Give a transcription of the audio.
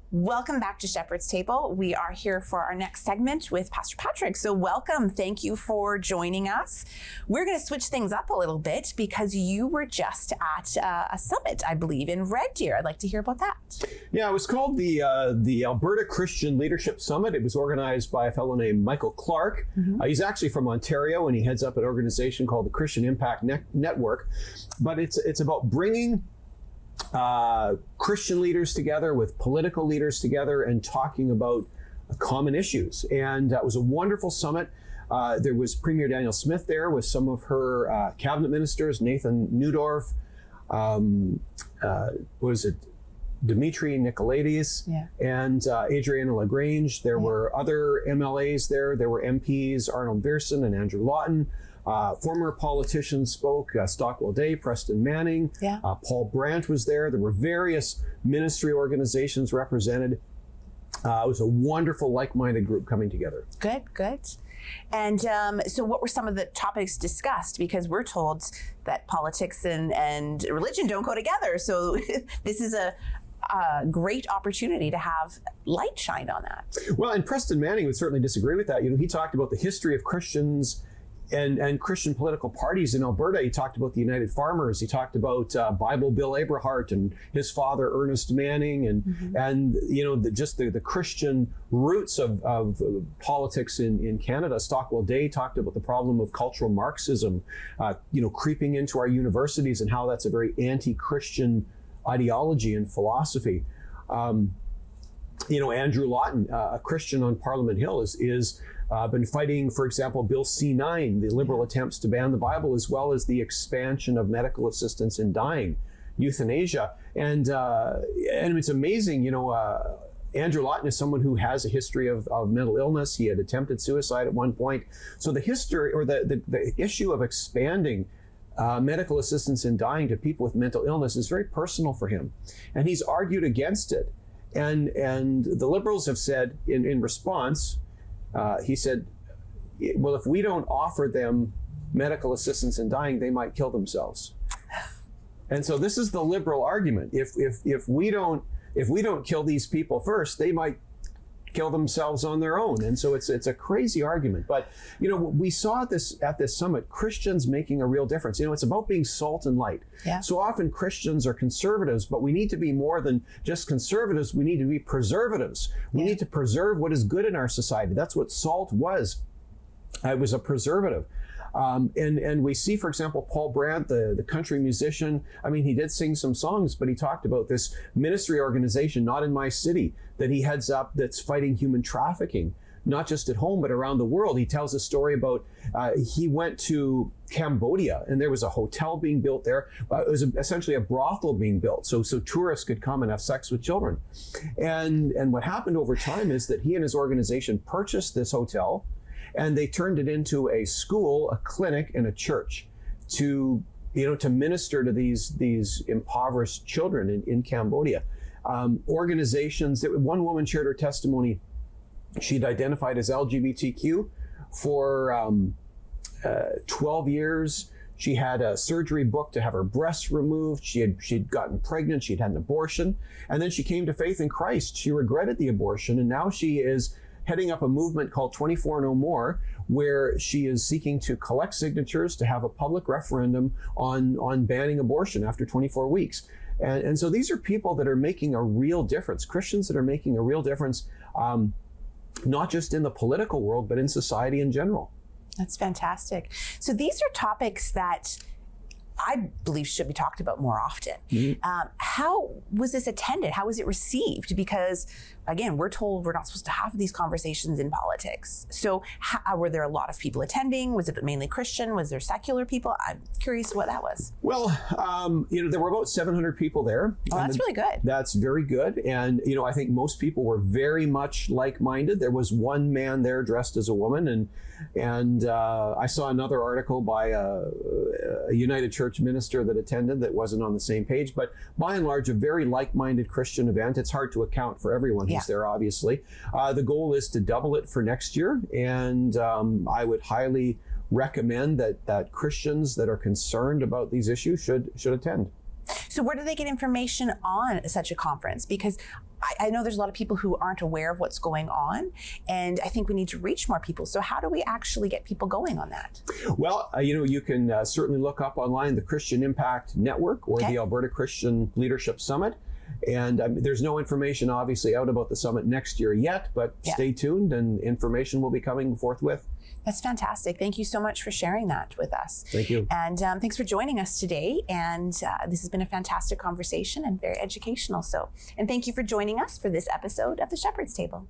Welcome back to Shepherd's Table. We are here for our next segment with Pastor Patrick. So welcome. Thank you for joining us. We're going to switch things up a little bit because you were just at a summit, I believe, in Red Deer. I'd like to hear about that. Yeah, it was called the Alberta Christian Leadership Summit. It was organized by a fellow named Michael Clark. He's actually from Ontario, and he heads up an organization called the Christian Impact Network. But it's about bringing Christian leaders together with political leaders together and talking about common issues. And it was a wonderful summit. There was Premier Danielle Smith there with some of her cabinet ministers, Nathan Neudorf, Dimitri Nicolaides, and Adriana LaGrange. There were other MLAs there. There were MPs, Arnold Viersen and Andrew Lawton. Former politicians spoke, Stockwell Day, Preston Manning, Paul Brandt was there. There were various ministry organizations represented. It was a wonderful, like-minded group coming together. Good. And so what were some of the topics discussed? Because we're told that politics and religion don't go together. So this is a great opportunity to have light shine on that. Well, and Preston Manning would certainly disagree with that. You know, he talked about the history of Christians and Christian political parties in Alberta. He talked about the United Farmers. He talked about Bible Bill Aberhart and his father Ernest Manning, and you know the Christian roots of politics in Canada. Stockwell Day talked about the problem of cultural Marxism, creeping into our universities and how that's a very anti-Christian ideology and philosophy. Andrew Lawton, a Christian on Parliament Hill, is been fighting, for example, Bill C-9, the Liberal attempts to ban the Bible, as well as the expansion of medical assistance in dying, euthanasia. And it's amazing, Andrew Lawton is someone who has a history of mental illness. He had attempted suicide at one point. So the history or the issue of expanding medical assistance in dying to people with mental illness is very personal for him. And he's argued against it. And the Liberals have said in response, he said, well, if we don't offer them medical assistance in dying, they might kill themselves. And so this is the Liberal argument. If we don't kill these people first, they might kill themselves on their own. And so it's a crazy argument. But, we saw at this summit, Christians making a real difference. It's about being salt and light. Yeah. So often Christians are conservatives, but we need to be more than just conservatives. We need to be preservatives. We need to preserve what is good in our society. That's what salt was. It was a preservative. And we see, for example, Paul Brandt, the country musician. I mean, he did sing some songs, but he talked about this ministry organization, Not in My City, that he heads up that's fighting human trafficking, not just at home, but around the world. He tells a story about he went to Cambodia and there was a hotel being built there. It was essentially a brothel being built so tourists could come and have sex with children. And what happened over time is that he and his organization purchased this hotel, and they turned it into a school, a clinic, and a church to minister to these impoverished children in Cambodia. Organizations, one woman shared her testimony. She'd identified as LGBTQ for 12 years. She had a surgery booked to have her breasts removed. She'd gotten pregnant. She'd had an abortion. And then she came to faith in Christ. She regretted the abortion, and now she is heading up a movement called 24 No More, where she is seeking to collect signatures to have a public referendum on banning abortion after 24 weeks. And so these are people that are making a real difference, Christians that are making a real difference, not just in the political world, but in society in general. That's fantastic. So these are topics that I believe should be talked about more often. How was this attended? How was it received? Because again, we're told we're not supposed to have these conversations in politics. So were there a lot of people attending? Was it mainly Christian? Was there secular people? I'm curious what that was. Well, there were about 700 people there. Oh, that's really good. That's very good. And, I think most people were very much like-minded. There was one man there dressed as a woman. And I saw another article by a United Church minister that attended that wasn't on the same page. But by and large, a very like-minded Christian event. It's hard to account for everyone who's there, obviously. The goal is to double it for next year. And I would highly recommend that Christians that are concerned about these issues should attend. So where do they get information on such a conference? Because I know there's a lot of people who aren't aware of what's going on, and I think we need to reach more people. So how do we actually get people going on that? Well, you can certainly look up online the Christian Impact Network or the Alberta Christian Leadership Summit. And there's no information obviously out about the summit next year yet, but stay tuned and information will be coming forthwith. That's fantastic. Thank you so much for sharing that with us. Thank you. And thanks for joining us today. And this has been a fantastic conversation and very educational. And thank you for joining us for this episode of The Shepherd's Table.